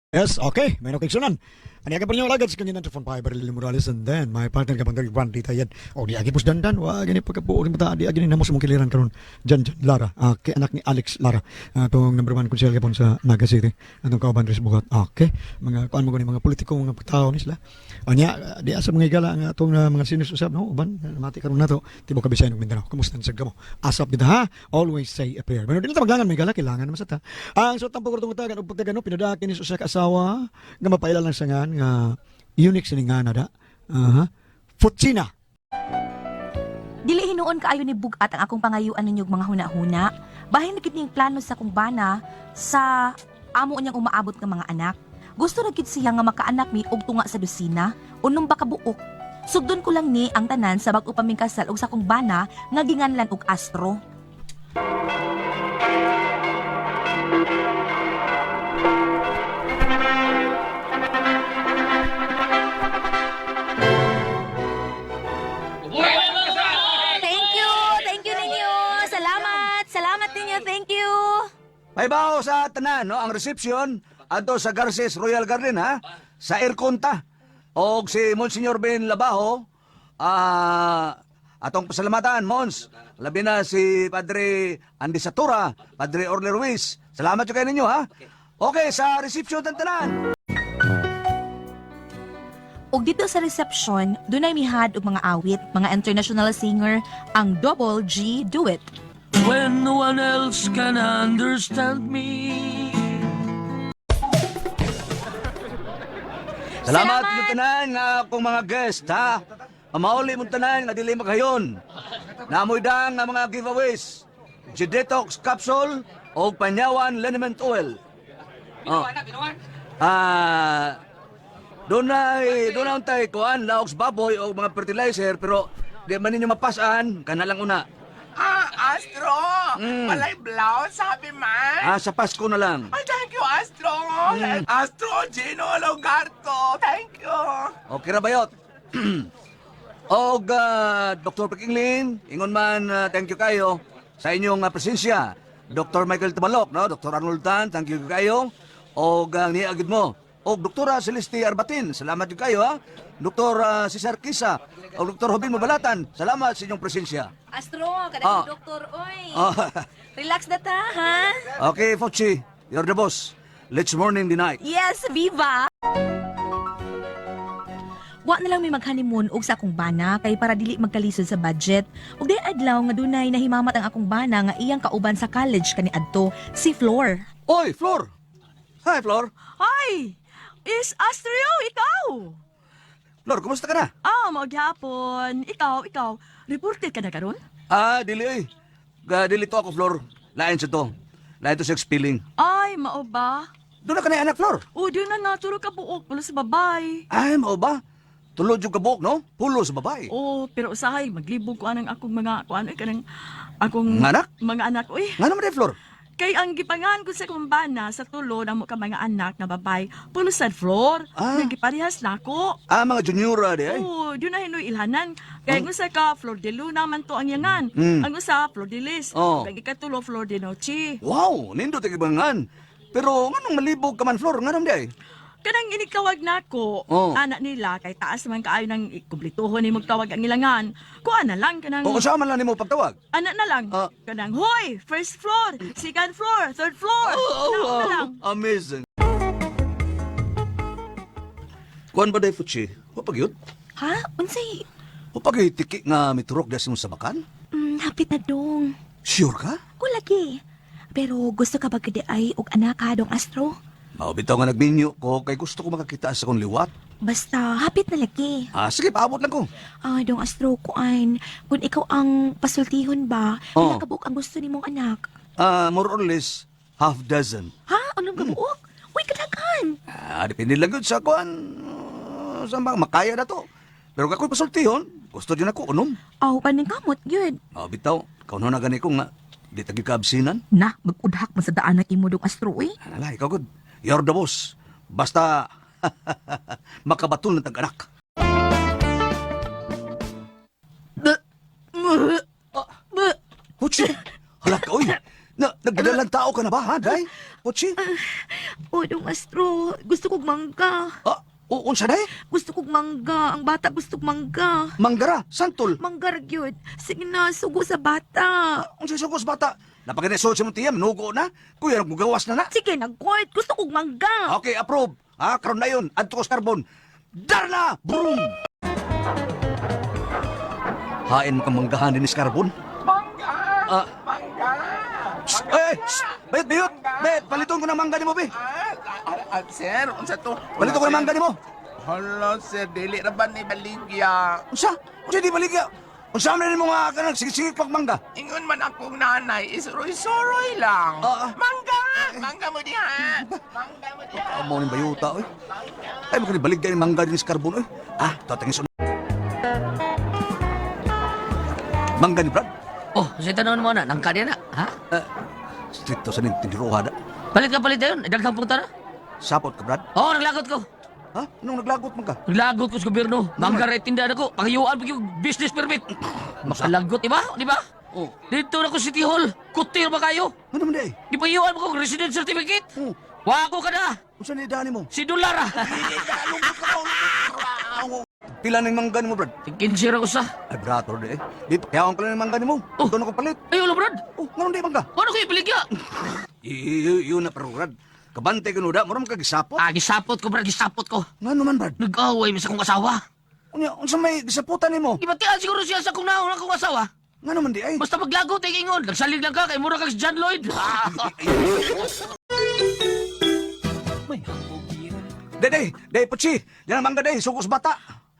Yes, okay. May nakiksyonan. Ani aga pa rin yung lagad sa kanya ng phone fiber Lily Morales and then my partner ka pang Juan Rita yan. O di agi pos dandan. Wa gani pagkabuo rin mata. Di agi na mo sa mong kiliran karon. Jan Lara. Kay anak ni Alex Lara. Itong number 1 konsel ka pon sa Naga City. Atong kauban rin sa buhat. Okay. Mga kuan mo gani mga politiko mga tao ni sila. Anya di asa mga igala ang atong mga sinis usab no. Uban mati karon nato. Tibo ka Bisaya ug Mindanao. Kumusta sa gamo? Asap gid ha. Always say a prayer. Pero dili ta maglangan may igala kailangan naman sa ta. Ang sutang pagurtong utagan ug pagtagano pinadakin ni sa asawa nga mapaila lang sangan nga unique siningan na da. Futsina. Dili hinuon kaayo ni bugat ang akong pangayuan ninyog mga huna-huna. Bahin na ning plano sa kong bana sa amo niyang umaabot nga mga anak. Gusto na gid siya nga makaanak mi og tunga sa dosina, unom ba kabuok. Sugdon ko lang ni ang tanan sa bag-o pamingkasal og sa kong bana nga ginganlan og Astro. Thank you ninyo. Salamat ninyo. Thank you. Paibaw sa tanan, no? Ang resepsyon adto sa Garces Royal Garden, ha? Sa Airconta. O si Monsignor Ben Labajo, atong pasalamatan, Mons. Labi na si Padre Andy Satura, Padre Orle Ruiz. Salamat yung kayo ninyo, ha? Okay, sa resepsyon ng tanan. Og dito sa reception, dunay mihad og mga awit, mga international singer, ang Double G Duet. When no one else can understand me. Salamat mo tanan nga akong mga guest, ha? Mauli mo tanan nga dili maghayon. Namoy dang nga mga giveaways. G-Detox Capsule o Panyawan Liniment Oil. Doon na untay kuan laoks baboy o mga fertilizer pero di man ninyo mapasan kana lang una. Astro! Walay blouse, sabi man. Sa Pasko na lang. Ay, thank you, Astro! Astro, Gino Logarto, thank you! Okay ra bayot. Og Dr. Pekinglin, ingon man thank you kayo sa inyong presensya. Dr. Michael Tabalok, no? Dr. Arnold Tan, thank you kayo. Og niagid mo. Og Dr. Celeste Arbatin, salamat din kayo, ha? Dr. Cesar Kisa, o Dr. Hobin Mabalatan, salamat sa inyong presensya. Astro, kadang doktor, oy. Relax na ta, ha? Okay, Fauci, you're the boss. Let's morning the night. Yes, viva! Wa na lang may mag-honeymoon og sa akong bana kay para dili magkalisod sa budget. Ug day adlaw nga dunay nahimamat ang akong bana nga iyang kauban sa college kani adto, si Flor. Oy, Flor! Hi, Flor. Hi! Is Astrio, ikaw? Flor, kumusta ka na? Maghapon. Ikaw. Reported ka na karon? Dili eh. Dili to ako, Flor. Lain sa to. Lain to sa expelling. Ay, mao ba? Doon na ka na anak, Flor. O, di na natulog ka buok pula sa babay. Ay, mao ba? Tulod yung kabuk, no? Pulo sa babae. O, pero usahay, maglibog ko anang akong mga, kanang, akong... Mga anak? Mga anak, uy. Nga naman eh, Flor. Kay ang gipangan ko sa kumbana sa tulo na mo ka mga anak na babay, pulo sa floor. Nagiparehas na ako. Mga juniora di ay. Oo, yun na hinoy ilhanan. Kaya ang usa ka, Flor de Luna man to ang yangan. Ang usa, Flor de Lis. Kaya ikatulo, Flor de Noche. Wow, nindo tigibangan. Pero nganong malibog ka man, Flor? Nganong di ay? Kanang inikawag na ko, anak nila, kay taas man kaayo ng ikumplituhon ni magtawag ang ilangan. Kuha na lang kanang... O kasama lang ni mo pagtawag? Anak na lang. Kanang, hoy, first floor, second floor, third floor. Anak na lang. Amazing. Kuan ba day, Fuchi? Wapagyot? Ha? Unsay? Wapagay tiki nga miturok da sa sabakan? Hapit na dong. Sure ka? Kulagi. Pero gusto ka ba gadi ay og anak ka dong Astro? Maubitaw nga nagminyo ko kay gusto ko makakita sa kong liwat. Basta hapit na lagi. Sige, paabot lang ko. Dong Astro kuan, kung ikaw ang pasultihon ba, ilang kabuok ang gusto nimong anak? More or less, half dozen. Ha? Anong kabuok? Uy, kadagan. Depende lang yun sa kuan. Saan ba? Makaya na to. Pero kako'y pasultihon, gusto din ako, unom. Paning kamot, yun. Bitaw, ikaw na gani ko nga, di tagi kaabsinan. Na, mag-udhak mo sa daan ng imo dong Astro, eh. Alala, ikaw good. You're the boss. Basta, makabatul ng tag-anak. Huchi, halak ka, uy. Nagdadalang tao ka na ba, ha, Day? Pochi? Oo, dong Astro. Gusto kong mangga. Ah, unsa day? Gusto kong mangga. Ang bata gusto kong mangga. Manggara, santol. Mangga gyud. Sige na, sugo sa bata. Unsa sugos bata? Napaganisod sa mong tiya, manugo na. Kuya, nagmugawas na na. Sige na, Court. Gusto kong mangga. Okay, approve. Karon na yun. Adto ko sa carbon. Darna! Boom! Hain mo kang manggahan din ni Carbon. Mangga! Ah. Mangga! Bayot, bayot! Bet, paliton ko ng mangga ni mo, be. Sir, unsa to? Paliton ko ng mangga ni mo. Hala, sir, dili ra ba ni baligya? Unsa? Unsa di baligya? Unsa man mo nga ka nagsigig pag mangga? Ingon man akong nanay, isuroy-suroy lang. Mangga! Mangga mo diha! Mangga mo diha! Amo ni bayuta, oy. Ay, mo kani baligya ni mangga din ni Carbon, oy. Tatangis on. Mangga ni Brad? Oh, sa tanong mo na, nangka niya na, ha? Stricto sa nintindiruha da. Palit ka palit na yun, daghang punta na. Sapot ka, Brad? Oo, naglagot ko. Ha? Anong naglagot mo ka? Naglagot ko sa gobyerno. Manggaray tindahan ako. Pangiyuan pa yung business permit. Makalagot, di ba? Di ba? Oh. Dito na ko City Hall. Kutir ba kayo? Ano man di? Di pangiyuan mo ko resident certificate. Oh. Wako ka na. Unsa ni dani mo? Si Dolara. Pila ning mangga mo, Brad? Kinsira ko sa. Ay, brator di eh. Di, kaya ko lang ng mangga mo. Oh. Doon ako palit. Ay, wala, Brad. Oh, ngayon di mangga. Ano kayo piligya? Yun na, pero Brad. Kabante ka nuda, maram ka gisapot. Gisapot ko, Brad. Gisapot ko. Nga naman, Brad. Nag-away mi sa kong asawa. Unsa may gisaputan ni mo? Ibatian siguro siya sa kung naon akong asawa. Nga naman di ay. Basta maglagot ay ingon. Nagsalig lang ka kay mura kang si John Lloyd. Day, putsi. Yan ang mangga day, sugos bata.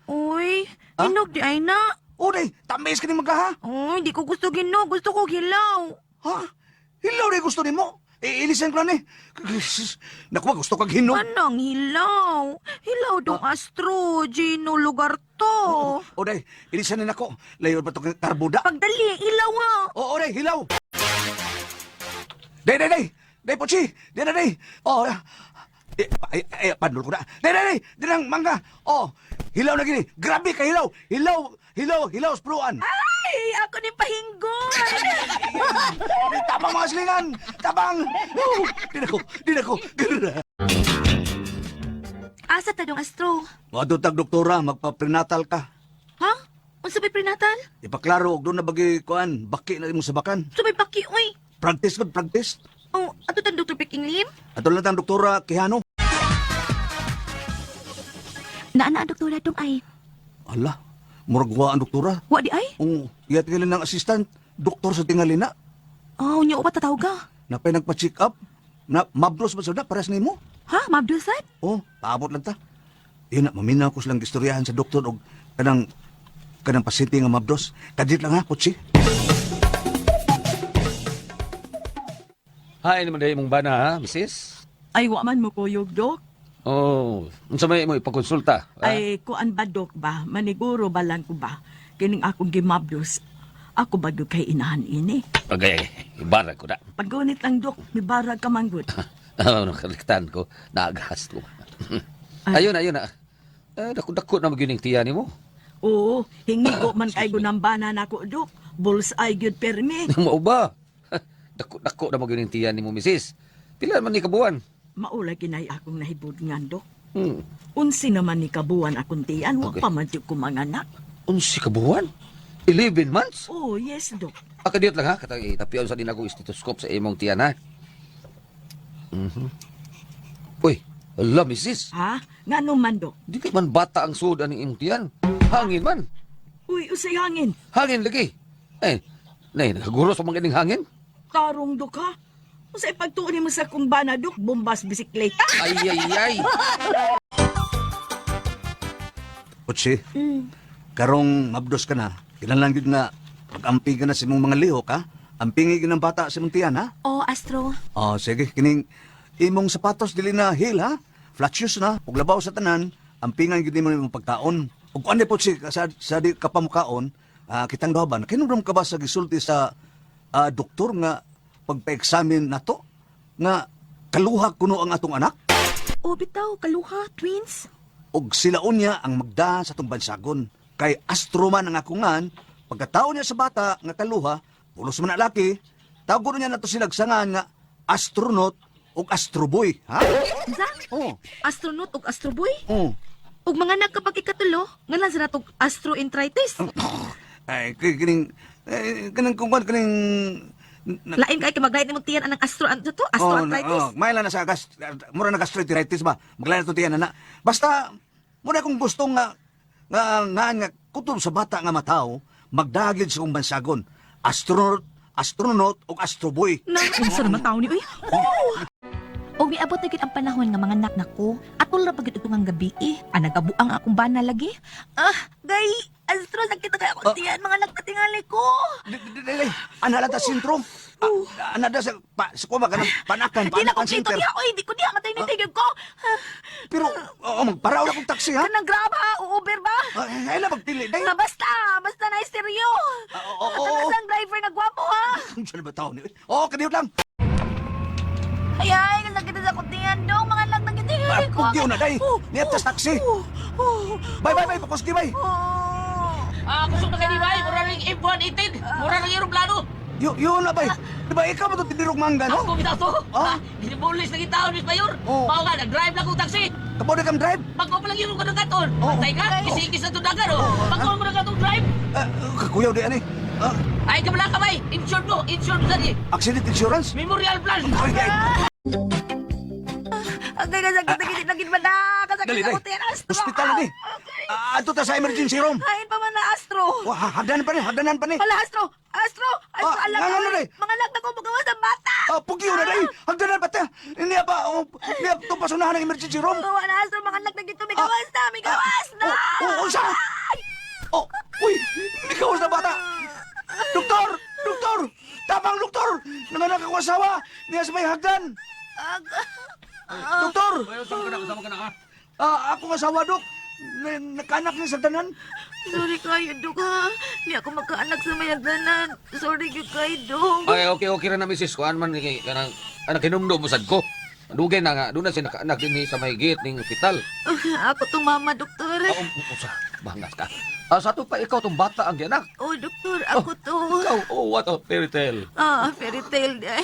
Uy, Ha? hinog di ay na. O day, tamis ka ni magka ha? Uy, di ko gusto ginog. Gusto ko hilaw. Ha? Hilaw day gusto ni mo. Ilisan ko lang eh. Naku, gusto kag hinog. Anong hilaw? Hilaw dong Astro, Gino, lugar to. O day, ilisan na ako. Layon ba itong karbuda? Pagdali, hilaw nga. Oo, day, hilaw. Day, putsi. Day. Oh, padul ko na. Day, lang, mangga. Oh, hilaw na gini. Grabe ka, hilaw. Hilaw, spruan. Ay, ako ni pahinggon. Tabang mga silingan. Tabang. Di na ko. Asa ta dong Astro? Madutag doktora, magpa-prenatal ka. Ha? Unsa may prenatal? Ipaklaro, og doon na bagi kuan, baki na mo sa bakan. Unsa may paki, uy? Practice good, practice. Oh, ato tan Dr. Peking Lim? Ato lang tang doktora Quijano. Naana ang doktora dong ay. Ala, muragwa ang doktora. Wa di ay? Iyat galing ng assistant, doktor sa tingalina. Oh, niya upat tatawag ka. Napay nagpa-check up. Na mablos ba sa pares nimo? Ha? Mabdulsad? Paabot lang ta. Yun na, maminaw ko silang istoryahan sa doktor og kanang pasyente nga mabdos. Kadit lang ha, putsi. Hain naman dahil mong bana, ha, misis? Ay, wa man mo kuyog, Dok. Oh, unsa may mo ipakonsulta? ha? Ay, kuan ba, Dok ba? Maniguro ba lang ko ba? Kining akong gimabdos. Ako ba, Dok, kay inahan ini? Okay, ibarag ko na. Paggunit lang, Dok, may barag ka manggod. Nakaliktan ko, naagas ko. ayun na. Dako-dako na magining tiyan ni mo. Oo, hingi ko man kay gunambana na ko, Dok. Bullseye gyud permi. Mao ba? Dako na magining tiyan ni mo, misis. Pila man ni kabuan? Maula kinay akong nahibod nga, Dok. Hmm. Unsi naman ni kabuan akong tiyan, wa Okay. pa man tiyo ko mga anak. Unsi kabuan? 11 months? Oh, yes, Dok. Akadiyot lang ha, katang itapion sa din ako stethoscope sa imong tiyan ha. Uy, ala, misis. Ha? Nga naman, Dok. Di ka man bata ang suod ang imong tiyan. Hangin man. Uy, usay hangin. Hangin lagi. Nagaguros pa mga ining hangin. Tarong, Dok, ha? Usay pagtuon mo sa kumbana, Dok, bombas bisikleta. Ay. Putsi, karong mabdos ka na, kinahanglan gyud nga pag-ampi ka na sa imong mga lihok ha. Ampingi gyud ng bata sa imong tiyan ha. Oh, Astro. Sige, kining imong sapatos dili na heel ha. Flat shoes na, ug labaw sa tanan, ampingan gyud nimo imong pagkaon. Ug kuan putsi sa di ka pamukaon, kitang daban. Kinudom ka ba sa gisulti sa doktor nga pagpa-examine nato nga kaluha kuno ang atong anak? Oh, bitaw, kaluha, twins. Og silaon niya ang magda sa itong bansagon. Kay Astro man ang akungan, pagkatao niya sa bata nga kaluha, pulos man na laki, tawag niya na ito silagsangan nga astronaut ug Astro Boy, ha? Unsa? Oh. Astronaut ug astroboy? Oh. Ug mga anak kapag ikatulo, ngalan sila tog astroenteritis. Ay, kining kanang kungkwan kining Lain kay maglayad ni mo tiyan anang astroenteritis. may lang na sa mura na gastroenteritis ba? Maglain to tiyan na. Basta mura kung gusto nga kutob sa bata nga mataw, magdagid sa kong bansagon. Astronaut o Astro Boy. Unsa naman taon ni uy? Og miabot na gid ang panahon nga mga anak nako. Atol ra pagid itong gabi ang nagabuang akong bana lagi. Gay, astro sakit kay ako tiyan mga anak tingali ko. Analata syndrome. Anada sa kuma ka ng panakan Di na ko dito center. diha oy, di ko diha matay ni tigib ko. Pero magparaw na kong taxi ha. Kanang grab ha, Uber ba? Ay la magpili day. Basta na stereo. Ang driver nga gwapo ha. Saan ba tao ni? Kaniyot lang. Ay, kasakit sa kutiyan dong, mga anak na gitingali ko. Pugyo na day. Niyat tas taxi. Bye. Pakuski bye. Kusog na kayo ni Bay. Mura rin F-118. Mura rin aeroplano. Yun na bay. Diba ikaw mo ito tindirok mangga no? Ako bitaw to. Hinibulis na kita, Miss Mayor. Mao nga, nag-drive lang kong taxi. Kapag na kang drive. Pag ko palang yung kadugaton. Patay ka, kisikis na tudagan, Pag ko mo na katong drive. Kakuyaw di ani. Ay, kamala ka, Bay. Insured mo dali. Accident insurance. Memorial Plan. Agay kasakit na gid nagid ba na? Kasakit Dali, sa day. kutiyan astro. Hospital ni. Ato ta sa emergency room. Hain pa man na astro. Hagdanan pa ni. Hala, astro! Astro! Astro, alam nga, ko nga, day. mga anak na ko magawa sa bata! Pugyo na day. Hagdanan pa ta. Niya pa ito pasunahan ng emergency room. Gawa na, astro, mga anak na dito, may gawas na, may gawas na! Unsa? Uy, ikaw na bata. Doktor! Tamang doktor! Nanganak ako asawa. Niya sa may hagdan. Doktor! Sama ka na, ha? Ako asawa, Dok. Nakanak niya sa tanan. Sorry kayo, Dok, ha? Hindi ako magkaanak sa mayagdanan. Sorry kayo, Dok. Ay, okay ra na, Mrs. Kuan man, kanang, anak kinumdo mo sad ko. Dugay na nga, doon na siya nakaanak din sa may gate ng ospital. Ako tong mama, doktor. Usa, bangas ka. Sa to pa ikaw tong bata ang gianak. Oh, doktor, ako to. Ikaw, what a fairy tale. Fairy tale, day.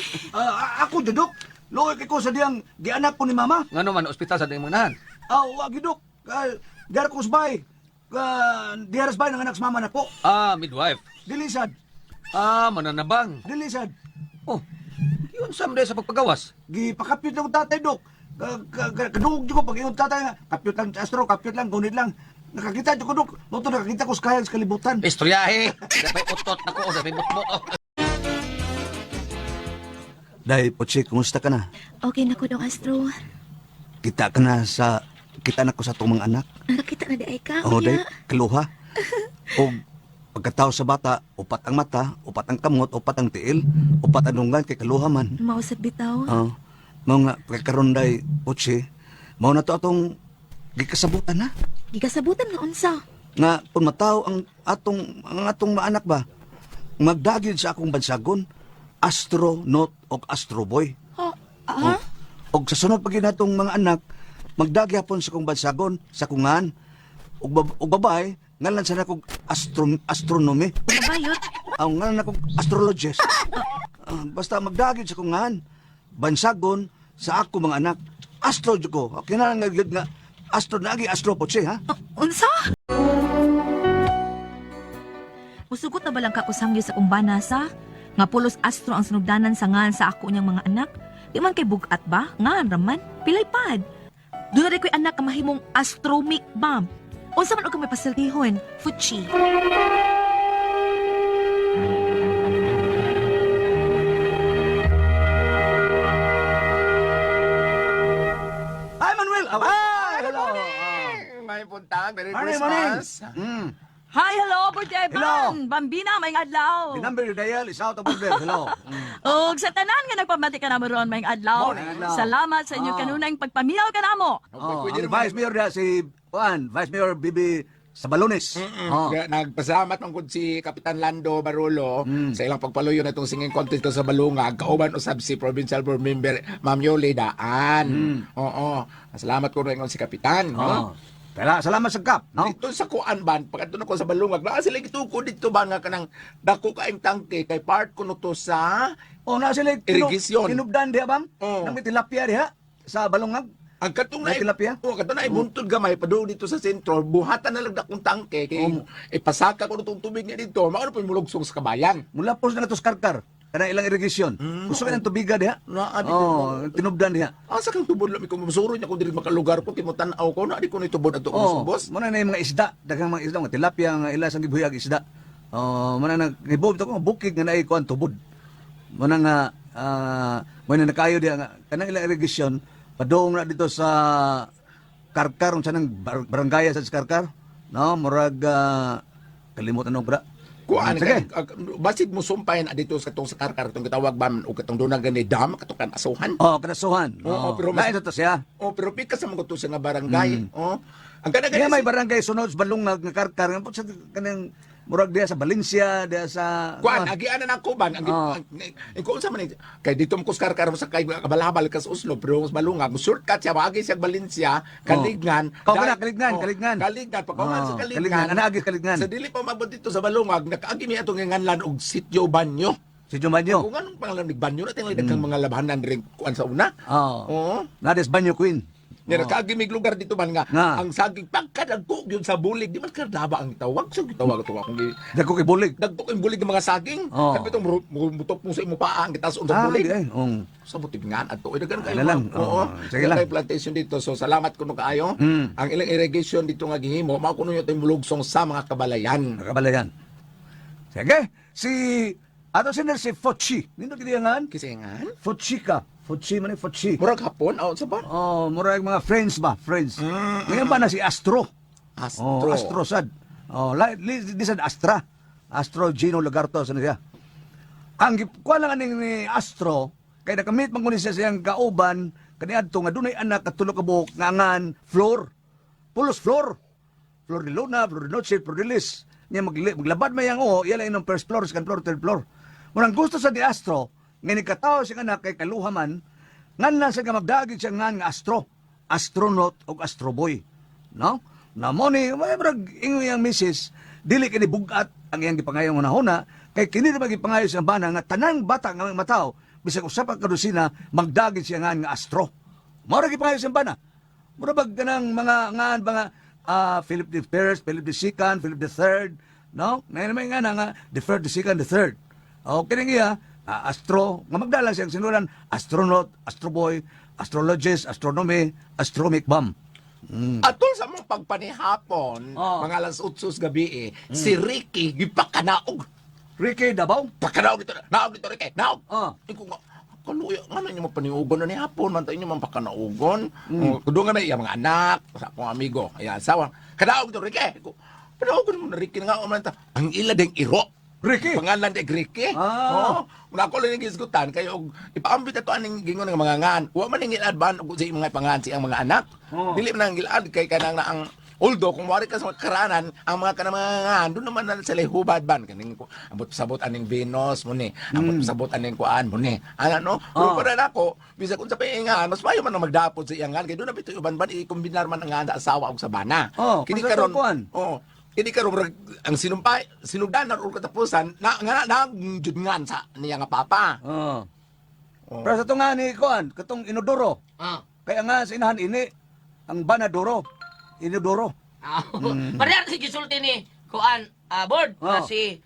Ako, Dok. Loy ko sa diyang gianak ko ni Mama. Nga naman, ospital sa ding manahan. Wagi, Dok. Diyar ko usbay. Diyar usbay ng anak sa mama na po. Midwife. Dilisad. Mananabang. Dilisad. Oh, yun samday sa pagpagawas. Gipakapyot ng tatay, Dok. Kadungog ko pag yung tatay nga. Kapyot lang, astro, kapyot lang, gunit lang. Nakakita ko, Dok. Moto nakakita ko sa kaya sa kalibutan. Istoryahe. Dapay utot na ko, dapay mutmo. Dahil, Pochi, kumusta ka na? Okay na ko, Dong Astro. Kita na ko sa tumang anak. Nakakita na di ay ka, Dahil, kaluha. O pagkatao sa bata, upat ang mata, upat ang kamot, upat ang tiil, upat ang lunggan, kay kaluha man. Mausap bitaw. Mao nga, pagkakaroon dahil, Pochi, mao na to atong gikasabutan na. Gigasabutan nga unsa. Nga, kung mataw ang atong maanak ba, magdagid sa akong bansagon, astronaut o Astro Boy. Og sa sunod pag natong mga anak, magdagi hapon sa kong bansagon, sa kungan, og babay, ngalan sa nakong astronomy. Mabayot. Ang ngalan nakong astrologist. Basta magdagid sa kungan, bansagon, sa ako mga anak. Astro ko. Kinalang nga, astro nagi astro po siya, ha? Unsa? Musugot na balang kakusangyo sa kumbana sa nga pulos astro ang sunugdanan sa ngan sa ako niyang mga anak. Di man kay bugat ba? Nga raman, pilay pad. Doon na ko'y anak ka mahimong astromic bomb. Unsa man o kami pasiltihon, Fuchi. Hi, Manuel! Hello! May puntahan, Merry Morning, Christmas. Hi, hello, Birthday Hello. Ban! Bambina, may adlaw. The number you dial is out of order. Hello. Og sa tanan nga nagpamati ka namo ron, may adlaw. Morning, adlaw. Salamat sa inyong kanunay pagpamiyaw ka namo. Ang Vice Mayor na si Vice Mayor Bibi Sabalones. Nagpasalamat man gud si Kapitan Lando Barolo sa ilang pagpaluyo na itong singing contest sa Balungag. Kauban usab si Provincial Board Member Ma'am Yoli Daan. Oo. Salamat ko rin si Kapitan. No? Salamat sa kap, no? Dito sa kuan ban, pagkatun ako sa balungag, naa sila gituko dito ba nga kanang dako kaing tangke kay part kuno to sa Oh, na sila Irigasyon. kinubdan diha bang? Oo. Nang may tilapia diha sa balungag. ang katong May tilapia? Oh, katong na buntod gamay padung dito sa sentro, buhatan na lang dakong tangke kay ipasaka ko nitong tubig nga dito, mao na po mulugsong sa kabayan. Mula po na to sa karkar. Kanang ilang irigasyon. Gusto ka ng tubiga diha? Naa dito. Oh, tinubdan diha. Asa kang tubod lang ko masuro niya ko diri makalugar ko kay mo tan-aw ko na di ko ni tubod ato Oh, boss. muna na yung mga isda, daghang mga isda, mga tilapia nga ila sang gibuyag isda. Oh, muna na gibob to ko bukid nga naay kuan tubod. Muna nga muna na kayo diha nga kanang ilang irigasyon padung na dito sa Karkar unsa nang barangay sa Karkar. No, murag kalimutan no bra. Kuan Sige. basid mo sumpay na dito sa tong sa karkar tong gitawag ba o katong dunang gani dam katukan asuhan. Oh, kanasuhan. Oo, pero mas- Lain to siya. Oh, pero pikas sa mga to sa nga barangay. Oh. Ang kana Kaya may barangay sunod sa balungag nga Karkar nga po sa kanang murag diha sa Valencia, diha sa kuan agianan ang kuban ang Oh. kung sa man kay dito mo kuskar-kar mo sa kay kabalhabal kas Oslo pero mas malungag mo shortcut siya maagi sa Valencia kalignan. Oh, dahil- kalignan, oh, kalignan. Kalignan pagkaman sa Kalignan, kalignan. ana agi kalignan. Sa dili pa mabot dito sa balungag nakaagi mi atong nganlan og sitio banyo. Si Jumanyo. Kung anong pangalan ni banyo na tingnan daghang mga labanan rin kuan sa una. Oh. Oo. Nades Banyo Queen. Nga nakagimig lugar dito man nga, Nga. ang saging pagkadagko yun sa bulig, di man kadaba ang tawag. So gitawag ito akong Dagko kay bulig. dagko yung bulig ng mga saging. Oo. Sabi itong mutok mo sa imo paa, ang kitas sa Ah, bulig. ay, Sa butingan at to. Dagan Ano kayo. lang. Oo. Oo. Sige lang. Kay plantation dito. So salamat kuno kaayo. Ang ilang irrigation dito nga gihimo, mao kuno yung mulugsong sa mga kabalayan. Nakabalayan. Sige. Si ato sinir si Fochi. Nindot kidiyangan? Kisingan. Fochi ka. Fochi man ni Fochi. Murag hapon, out sa ba? Oh, murag mga friends ba? Friends. Ngayon ba na si Astro? Astro. Oh, Astro sad. Oh, di sad Astra. Astro Gino Lagarto sa siya. Ang kuha lang aning ni Astro kay nakamit man kuno siya siyang kauban kaniadto nga dunay anak katulo ka buok nga ngan Flor. Pulos Flor. Flor de Luna, Flor de Noche, Flor de Lis. Niya maglabad mayang iya lang inong first floor, second floor, third floor. Murang gusto sa di Astro nga ni katawo siya anak kay kaluhaman ngan na siya nga magdagig siya ngan nga Astro. Astronaut o Astro Boy. No? Na mo ni may brag ingon yang misis dili kini bugat ang iyang gipangayong unahuna kay kini na magipangayo sa bana nga tanang bata nga may mataw bisag usa pa kadusina magdagit siya nga Astro. Mao ra gipangayo sa bana. Mura bag kanang mga Philip the First, Philip the Second, Philip the Third, no? Nay naman nga the First, the Second, the Third. O kini iya Astro nga magdala siyang sinulan astronaut, Astro Boy, astrologist, astronomy, astronomic bomb. Atol sa mong pagpanihapon, Oh. mga alas 8 gabi si Ricky gipakanaog. Ricky Dabaw? Pakanaog dito. Naog dito Ricky. Naog. Ah. Iko nga kaluya ngano niyo mapaniugon na ni hapon man tayo niyo man pakanaugon. Kudungan na iya mga anak sa akong amigo. Ay asawa. Kanaog dito Ricky. Iko panaugon mo na Ricky nga man ta. Ang ila ding iro. Ricky? Pangalan de Ricky. Ah. Oo. Muna ako lang gisgutan kayo ipaambit ato aning gingon nga mga ngan. Wa man ning ilad ban og sa mga pangan si ang mga anak. Oh. Dili man ang ilad kay kanang na ang Although, kung wari ka sa karanan, ang mga kanang mga ngan, doon naman na sila hubad ban. Kaning ambot sabot aning Venus mo ni. Ambot sabot aning kuan mo ni. Ano no? Pero para nako, bisa kung sa paingan, mas mayo man na magdapod sa iyangan. Kaya doon na bito uban ban i-kombinar man ang nga asawa og sabana. Kini basta karon. kuan. Oh. Kini karon ang sinumpay, sinugdan na ug katapusan na judngan sa niya nga papa. Oh. Pero sa ito nga ni Kuan, katong Inodoro. Kaya nga sa inahan ini, ang Banadoro. Inodoro. Pareha si gisulti ni Kuan board na Oh. si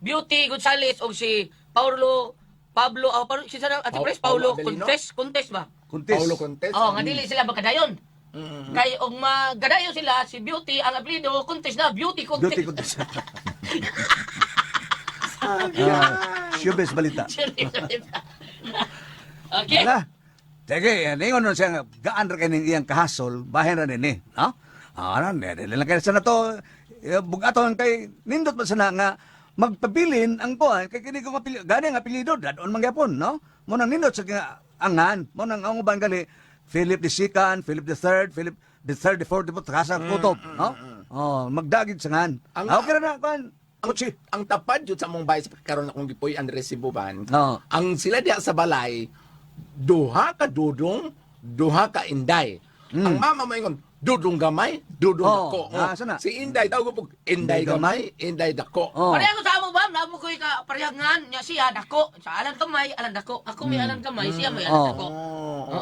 Beauty Gonzales o si Pablo si sana Ate Pres Paulo Paulo Avelino? Contes ba? Kuntis. Paulo Contes. Oh, nga dili sila magkadayon. Kay og magadayon sila si Beauty ang apelyido Contes na Beauty Contes. Beauty Kuntis. Showbiz balita. Okay. Wala. Sige, ningon nun siya nga, gaan ra kaning iyang kahasol, bahin ra nini. No? Ano, nila lang kayo sana to, bugaton kay, nindot man sana nga, magpabilin ang kuhan, kay kini ko mapili, gani ang apelido, dadon mangyapon, no? Munang nindot sa angan, munang ang uban gali, Philip the Second, Philip the Third, Philip the Third, the Fourth, the Fourth, kasang kutob, no? Oh, magdagid sa ngan. Okay na na, kuhan, kutsi. Ang tapad jud sa mong bahay sa karon akong gipoy ang resibuban. Oo. Ang sila diha sa balay duha ka dudong, duha ka inday. Ang mama mo ingon, dudong gamay, dudong Oh, dako. sana. Si Inday, tawag po, Inday gamay, Inday dako. Oh. Pareha ko sa amo ba? Namo ko ka parehangan niya siya dako. Sa alang kamay, alang dako. Ako may alang kamay, siya may alang dako.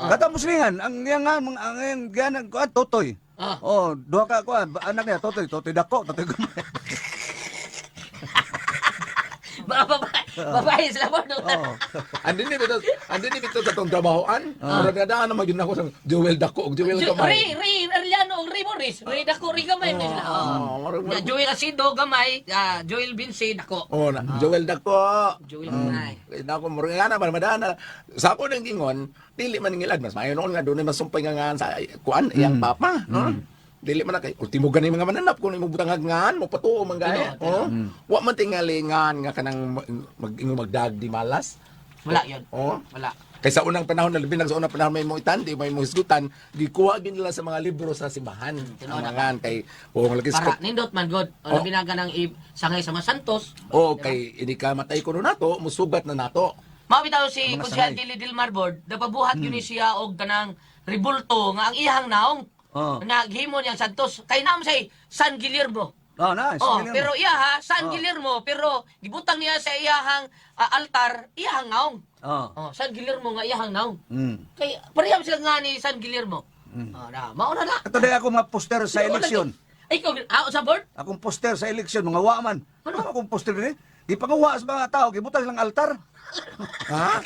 Kata muslingan, ang yang ang yan kuan totoy. Oh, duha ka kuan anak niya totoy dako, totoy gamay. Mga babae sila mo. Andin ni bito sa tong trabahoan. Murag nadaan na magyud ako sa Joel dako ug Joel gamay. Arellano, Ray Morris. Ray dako, Ray gamay na sila. Joel Asido, gamay. Joel Vinci, dako. Oh, na, Joel dako. Joel gamay. Kaya na ako murag na madaan na. Sa ako nang ingon, dili man ngilad mas mayon nga doon mas sumpay nga sa kuan iyang papa, no? Dili man na kay ultimo gani mga mananap kung imong butang ngan mo patuo man gaya. Oh. Wa man tingalingan nga kanang magdagdi malas. Wala yun. Oh. Wala. Kaysa unang panahon na labi sa unang panahon may mo itandi, may mo hisgutan, gikuha gid nila sa mga libro sa simbahan. Ang mga kay lagi Para nindot man god. O labi na ka ng sangay sa mga santos. kay hindi ka matay ko nato, musugat na nato. Mao bitaw si Mga Konsyal sangay. Dili Dilmarbord, napabuhat yun siya og kanang ribulto nga ang iyang naong. Naghimo niyang santos. Kay naam say San Guillermo. Oh, nice. Oh, Ganyan. pero iya ha, San Guillermo, pero gibutang niya sa iyahang altar, iyahang naong. Oh. San Guillermo nga iyahang naong. Mm. Kay pareham sila nga ni San Guillermo. Na, mauna na. Ato dai ako mga poster sa eleksyon. Ay, ikaw, sa board? Akong poster sa eleksyon, mga wa man. Ano akong poster ni? Di pa nga sa mga tao, gibutan silang altar. Ha?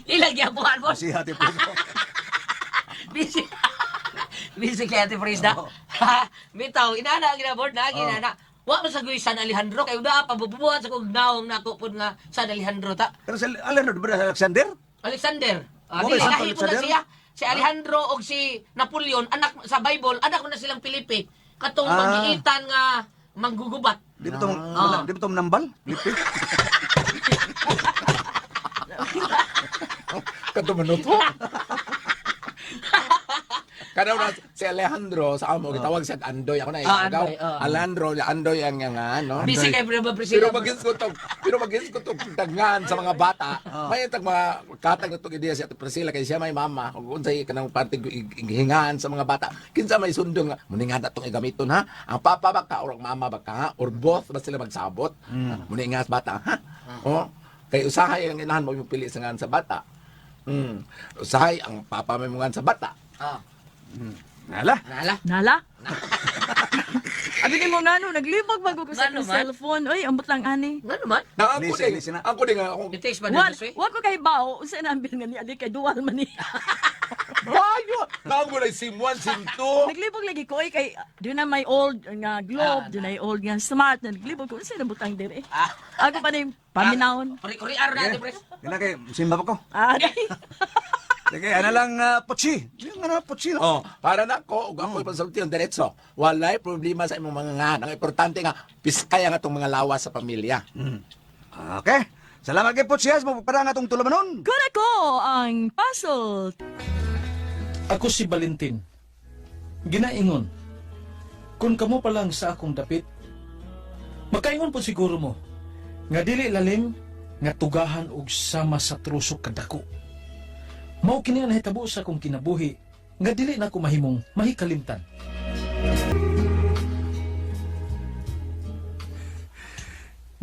Ilang yabuhan mo. Si Ate Pedro. Busy. Busy kay Ate Frisda. Bitaw, inana ang ginabord na, ginana. Wa man sa guy San Alejandro, kayo na, pabubuhan sa kong naong nako po nga San Alejandro ta. Pero sa Alejandro, di ba sa Alexander? Alexander. Okay, Di, Santo lahi po na Alexander? siya. Si Alejandro o si Napoleon, anak sa Bible, anak mo na silang Pilipi. Katong Ah. magiitan nga manggugubat. Di ba ito nambal? Lipi? Kanto manuto. Kada na si Alejandro sa amo gitawag sa Andoy ako na igagaw. Andoy, Andoy ang nga no. Busy kay Prima Pero Priscilla. magis ko to tagngan sa mga bata. May tag mga katag to ideya si Ate Priscilla kay siya may mama ug unsay kanang partig hingaan sa mga bata. Kinsa may sundong nga muni nga natong igamiton ha. Ang papa ba ka or ang mama ba ka ha? Or both ba sila magsabot? Muni nga sa bata ha. Oh, kay usahay ang inahan mo yung pili sa ngan sa bata. Usahay ang papa may mga sa bata. Nala. Nala. Nala? Abi kay mo ngano naglibog bago ko sa Ngano man? cellphone. Oy, ambot lang ani. Nga naman. Na Listen na. ako din nga ako. It takes man Wa this way. wa ko kay bao, unsa na ambil nga ni ali kay dual man ni. Bayo! Nago na sim 1, sim 2. Naglibog lagi ko oy kay do na may old nga globe, do na old nga smart na naglibog ko unsa na butang dire. Ako pa ni paminawon. Kuri-ar na Ate Pres. Yan na kay, simba pa ko. Dai. Sige, ano lang, pochi. Yung ano, pochi. No? Oh, para na ko, ug ako ipasulti yung diretso. Walay problema sa imong mga ngan. Ang importante nga, piskay ang atong mga lawas sa pamilya. Okay. Salamat kay Pochias. Magpapada nga itong tulamanon. Kuna ko ang puzzle. Ako si Valentin. Ginaingon. Kung kamo pa lang sa akong dapit, makaingon po siguro mo, nga dili lalim, nga tugahan og sama sa trusok kadako. Mao kini ang nahitabo sa akong kinabuhi, nga dili na ako mahimong mahikalimtan.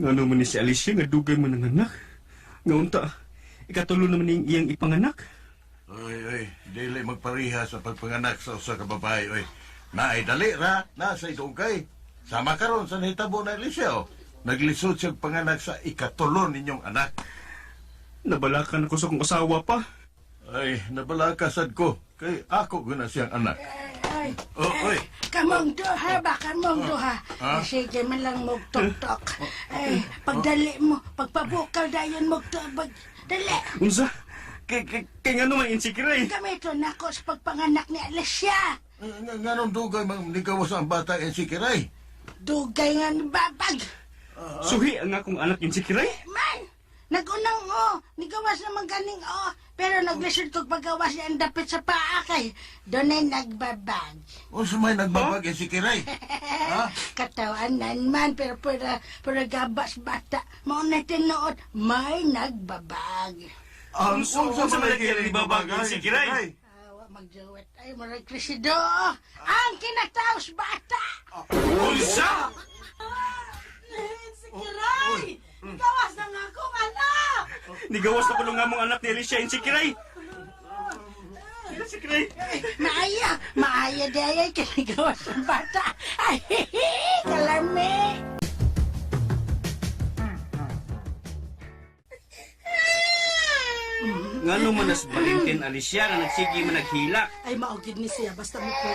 Nga naman ni si Alicia nga dugay man ang anak. Nga unta, ikatulo naman yung iyang ipanganak. Oy, dili magpareha sa pagpanganak sa usa ka babae, oy. Naay dali ra, nasa idugay. Sama karon sa nahitabo na Eliseo. Naglisod siya panganak sa ikatulo ninyong anak. Nabalakan ako sa kong asawa pa. Ay, nabalakasad ko. Kay ako guna siyang anak. Oy. Kamong duha ba? Kamong duha. Sige man lang mugtok-tok. Ay, pagdali mo, pagpabukal dayon mugtubag. Dali. Unsa? Kay nga naman insikiray. Gamito na ako sa pagpanganak ni Alicia. Nganong dugay mang ligawas ang bata en si Kiray? Dugay nga ni Babag. Suhi ang akong anak insikiray. Man, nagunang nigawas naman ganing pero naglisod kog pagawas niya ang dapit sa paa kay doon ay nagbabag. O sumay nagbabag en si Kiray? Katawanan man pero gabas bata. Mao na tinuod may nagbabag. Ang unsa man lagi ang ibabagay si Kiray? Awa magjawat ay marag kresido. Ang kinataos bata. Unsa? Si Kiray! Gawas na nga akong anak! Nigawas na po nga mong anak ni Alicia in si Kiray. Si Kiray. Maaya daya kinigawas ng bata. Ay, kalami. Nga naman nas Valentin Alicia nga nagsigi man naghila. Ay, maugid ni siya. Basta mo po.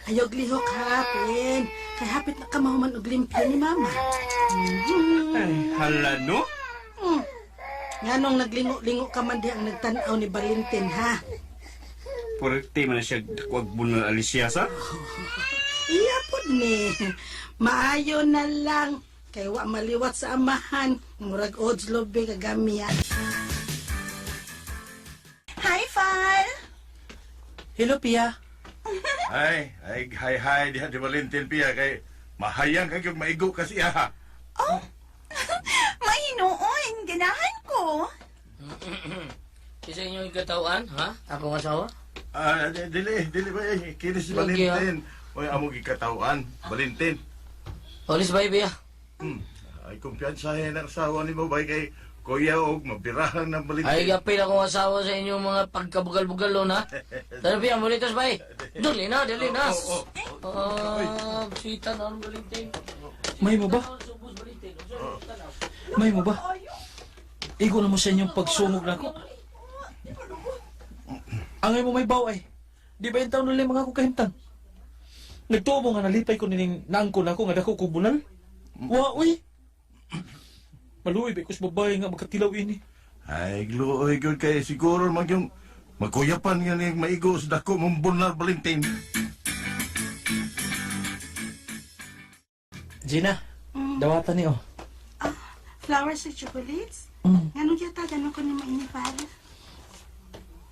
Ayog lihok hapin. Kay hapit na kamahuman og limpyo ni mama. Ay, hala no? Nga nung naglingo-lingo ka man di ang nagtanaw ni Valentin, ha? Purti man na siya dakwag bunal Alicia sa? Iya po ni. Maayo na lang. Kay wa maliwat sa amahan. Murag odds lobe kagamiya. Hi, Val! Hello, Pia. Ay, hi, diha di Valentin Pia kay mahayang kay yung maigo kasi ha. Oh, mahinoon. Ganahan ko. Isa inyo ikatawan, ha? Ako nga asawa? Dili ba kini si Lagi, Valentin. Oy amo gikatawan, Valentin. Olis ba, Biya? Ay kumpiyansahin ang asawa ni mo bay kay Kuya og mabirahan ng Valentin. Ay, gapil akong asawa sa inyong mga pagkabugal-bugal nun, ha? Tara, Biya, mulitos ba, Dali na. Sita na ang Valentin. May mo ba? May mo ba? Igo na mo sa inyong pagsungog na ako. Angay mo may baw ay. Di ba yung taon nila mga kukahintang? Nagtubo nga nalipay ko nining naangko na ako nga dako kubunal. Wa, uy! Maluwi ba kus babae nga magkatilaw ini. Ay gluoy gyud kay siguro mag yung magkuyapan nga ning maigo sa dako mong bunal Valentin. Gina, dawatan niyo. Flowers and chocolates? Ganun yata, ganun ko ni mainifal.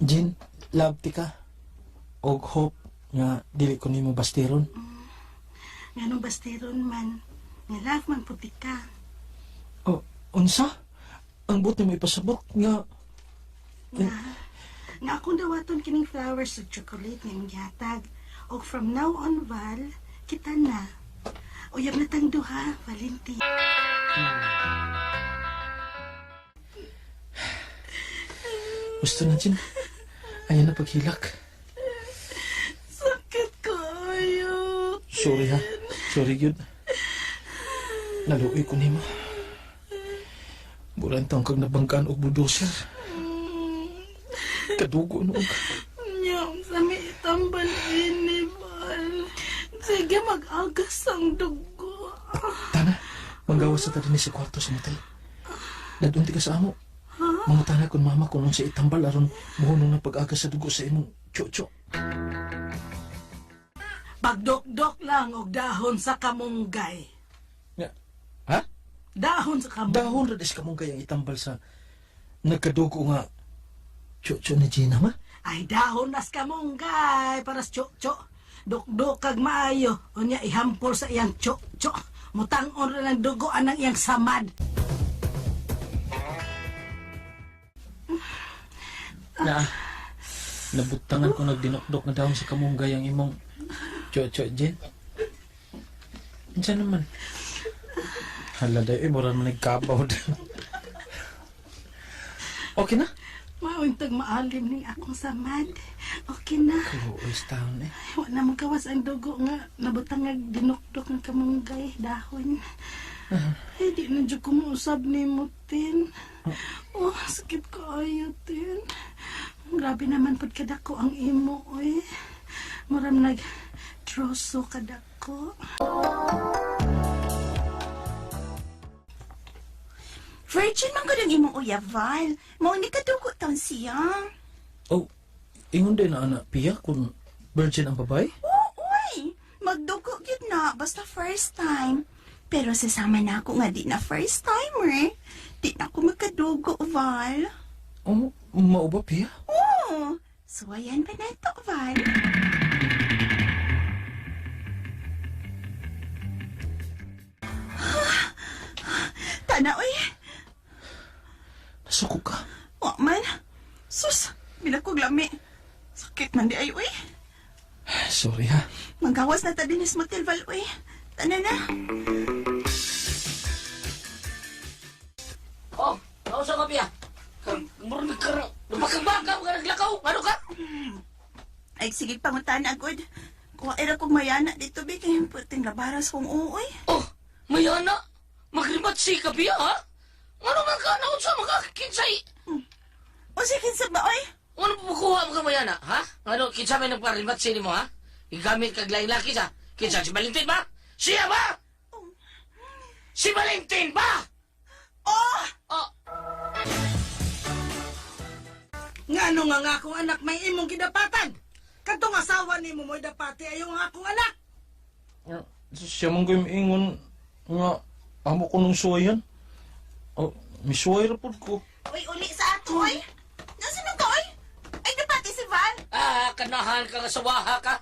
Jin, love ti ka. Og hope nga dili ko nimo bastiron. Ganun bastiron man. Nga love man puti ka. Oh, unsa? Ang buti mo ipasabot nga Nga akong dawaton kining flowers and chocolate nga imong gihatag. Og from now on, Val, kita na. Uyab na tang duha, Valentin. gusto na Jin. Ayan na paghilak. Sakit ko, ayo. Sorry ha. Sorry yun. Naluoy ko nimo. Burantang kag nabangkan og bulldozer. Kadugo noog. Nyam, sa may itambal ini, Val. Sige, mag-agas ang dugo. Tana, manggawas sa tadi ni si kwarto sa motel. Nadunti ka sa amo. Mga tana kung mama ko nung sa itambal aron muhunong ng pag-agas sa dugo sa imong tso-tso. Pagdok-dok lang og dahon sa kamunggay. Ha? Dahon sa kamunggay. Dahon radis ka mong kayang itambal sa nagkadugo nga tso-tso ni Gina ma? Ay, dahon nas kamunggay para sa tso-tso. Dok-dok kag maayo. Unya ihampol sa iyang tso-tso. Mutang-on rin ang dugo anang iyang samad. Nabutangan ko nagdinokdok na dahon sa kamunggay ang imong tso-tso, Jen. Diyan naman. Hala dayo, moral man nagkabaw din. Okay na? Mauntag maalim ning akong samad. Okay na. Kaluoy sa taon eh. Wa na magawas ang dugo nga nabutang nga dinokdok ng kamunggay dahon. Ay, di na dyan kumusab ni mo, Tin. Oh, sakit ko ayo, Tin. Grabe naman pud kadako ang imo, oy. Muram nag-troso kadako. Virgin man ko ng imong uya, Val. Mo ni kadugo taon siya. Oh, ingon din na anak, Pia, kung virgin ang babae? Uy, magdugo yun na, basta first time. Pero sasama na ako nga di na first timer. Di na ako magkadugo, Val. Oh, mao ba, Pia? Oo, suwayan pa na ito, Val. Tana, uy. Nasuko ka? Wa man. Sus, bila ko glami. Sakit man di ay, uy. Sorry ha. Manggawas na ta dinis motel, Val, uy. Tanan na. Oh, nausa ka biya. Murag nagkarang, napakabaka ka naglakaw. Ano ka? Ay, sige, pangutan agod. Kuha era kong mayana dito, Bi. Kaya puting labaras kong uoy. Oh, mayana. Magrimat si ka biya, ha? Ano man ka na sa makakinsay? O sige, sa ba, oy? Ano pukuha mo ka mayana, ha? Ano, kinsa may nagparimat sini mo, ha? Igamit kag lain laki sa. Kinsa, si Valentin ba? Siya ba? Si Valentin ba? Oh! Oh, Ngano nga akong anak may imong gidapatan? Katong asawa ni mo mo'y dapati ayaw nga akong anak. Siya mong kayo ingon nga amo ko nung suwayan. Oh, misuway rapod ko. Uy, uli sa ato, oy. Nasaan ka, oy? Ay, dapati si Val. kanahan ka nga sa waha ka.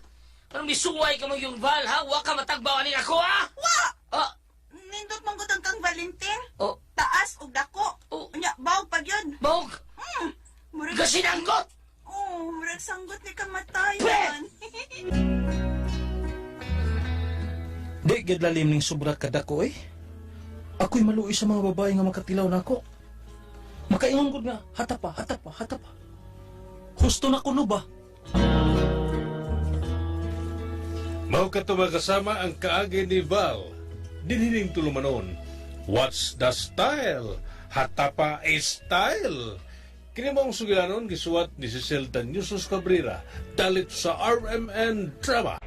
Parang misuway ka mo yung Val, ha? Wa ka matagbawan ni ako, ha? Wa! Ah, Nindot mong gutang kang Valentin. oh, Taas o dako. Oh. Nya, bawag pa yun. bog! Murag... Gasinanggot! Oh, murag sanggot ni kamatayan. Di gid lalim ning sobra kadako eh. Ako'y maluoy sa mga babae nga makatilaw nako. Makaingon gud nga hatapa. Husto na kuno ba? Mao ka to kasama ang kaagi ni Val. Dinhining tulumanon. What's the style? Hatapa is style. Kini mong sugilanon gisuwat ni Cecil Tanyusos Cabrera dalit sa RMN Drama.